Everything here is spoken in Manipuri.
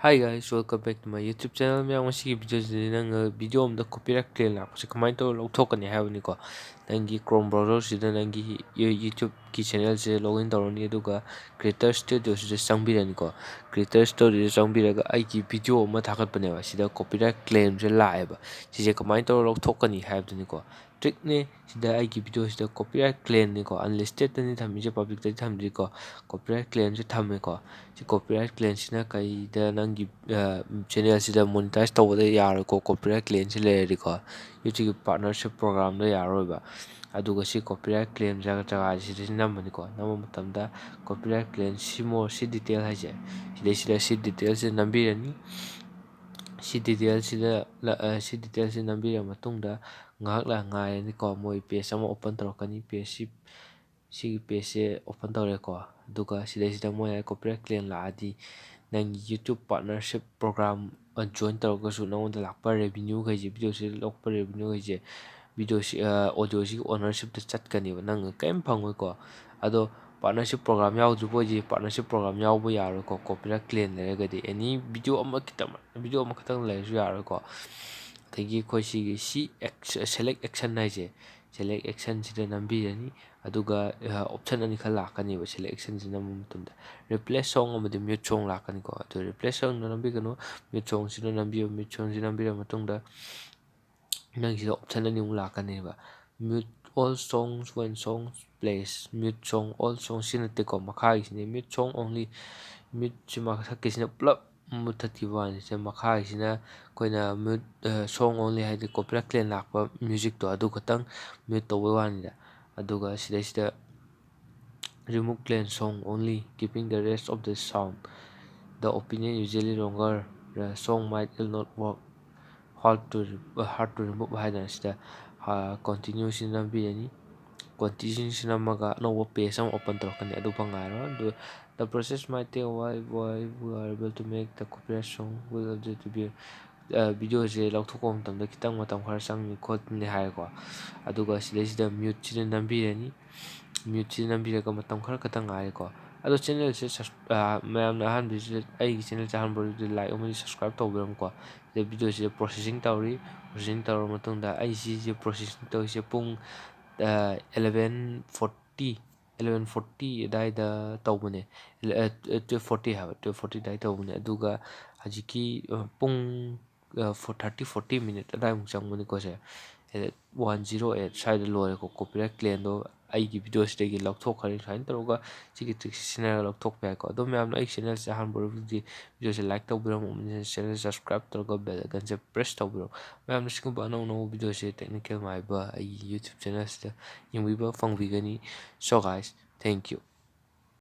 Hi guys, welcome back to my YouTube channel. Maya ngasi video nang video amda copyright claim lakpase kamai to lawthokani haibani ko. Nangi Chrome browser sida nangi YouTube ki channel se login tawrani aduga Creator Studio sida changbirani ko. Creator Studio changbiraga aigi video ama thagatpane ba sida copyright claim se laeba. Sise kamai to lawthokani haibani ko. Trick ne sida aigi video sida copyright claim ni ko unlisted ni thamije public tadi thamji ko copyright claim se thamme ko. Si copyright claim sina kai da nangi channel sida monetize tawada yaro ko copyright claim se le ko YouTube partnership program da yaro ba aduga si copyright claim jaga jaga sida namani ko nama matamda copyright claim si more si detail haje si detail se nambirani si detail sida si detail se nambira matungda ngahak la ngai ni ko moi page ama open tawkani page si page se open tawre ko aduga sida moi copyright claim la adi nang YouTube partnership program join tawgasu nangonda lakpa revenue kai je video se lokpa revenue kai je video si audio si ownership ta chatkani ba nang kaim phangoi ko ado partnership program yaudrubo je partnership program yaubo yaro ko copyright claim leragadi any video ama kitang lersu yaro ko tagi khoi si select action naije select action sida nambirani aduga option ani khala lakani ba select action sida namtumda replace song amadi mute song lakani ko ado replace song nambigano mute song sida nambira matungda nang sida option ani lakani ba mute all songs when songs plays mute song all songs sinate ko makha isine mute song only mute chima thakisina plug mutatiwan se makha isina koina mute song only haide copyright claim lakpa music to adu khatang mute to wanida aduga sida remove claim song only keeping the rest of the sound the opinion usually longer the song might will not work hard to remove haida sida continue sina biyani continue sina maga no page some open tawkani adu pangaro do the process might take a while we are able to make the copyright song will update to be video je lawthokko matamda kitang matam khara changni khotni haiko aduga sida mute sida nambirani mute sida nambiraga matam khara katang haiko ado channel se mayam na han bi ai channel cha han bor like amani subscribe tawbiram ko the video se processing tawra matungda ai si processing tawse pung 11:40 ꯑꯗꯥꯏꯗ ꯇꯧꯕꯅꯦ 12:40 ꯍꯥꯏꯕ 12:40 ꯑꯗꯥꯏ ꯇꯧꯕꯅꯦ ꯑꯗꯨꯒ ꯍꯧꯖꯤꯛꯀꯤ ꯄꯨꯡ 30-40 ꯃꯤꯅꯤꯠ ꯑꯗꯥꯏꯃꯨꯛ ꯆꯪꯕꯅꯤꯀꯣ ꯁꯦ 108 ꯁ꯭ꯋꯥꯏꯗ ꯂꯣꯏꯔꯦꯀꯣ ꯀꯣꯄꯤꯔꯥꯏꯠ ꯀ꯭ꯂꯦꯝꯗꯣ ꯑꯩꯒꯤ ꯚꯤꯗꯤꯑꯣꯁꯤꯗꯒꯤ ꯂꯧꯊꯣꯛꯈ꯭ꯔꯦ ꯁꯨꯃꯥꯏꯅ ꯇꯧꯔꯒ ꯁꯤꯒꯤ ꯇ꯭ꯔꯤꯛꯁꯤ ꯁꯤꯖꯤꯟꯅꯔꯒ ꯂꯧꯊꯣꯛꯄ ꯌꯥꯏꯀꯣ ꯑꯗꯣ ꯃꯌꯥꯝꯅ ꯑꯩꯒꯤ ꯆꯦꯅꯦꯜꯁꯦ ꯑꯍꯥꯟꯕ ꯑꯣꯏꯔꯕꯗꯤ ꯚꯤꯗꯤꯑꯣꯁꯦ ꯂꯥꯏꯛ ꯇꯧꯕꯤꯔꯝꯃꯨ ꯆꯦꯅꯦꯜ ꯁꯕꯁꯀ꯭ꯔꯥꯏꯕ ꯇꯧꯔꯒ ꯕꯦꯜ ꯑꯥꯏꯀꯟꯁꯦ ꯄ꯭ꯔꯦꯁ ꯇꯧꯕꯤꯔꯝꯃꯨ ꯃꯌꯥꯝꯅ ꯁꯤꯒꯨꯝꯕ ꯑꯅꯧ ꯑꯅꯧꯕ ꯚꯤꯗꯤꯑꯣꯁꯦ ꯇꯦꯛꯅꯤꯀꯦꯜ ꯃꯥꯏꯕ ꯑꯩꯒꯤ ꯌꯨꯇ꯭ꯌꯨꯕ ꯆꯦꯅꯦꯜꯁꯤꯗ ꯌꯦꯡꯕꯤꯕ ꯐꯪꯕꯤꯒꯅꯤ ꯁꯣ ꯒꯥꯏꯁ ꯊꯦꯡꯛ ꯌꯨ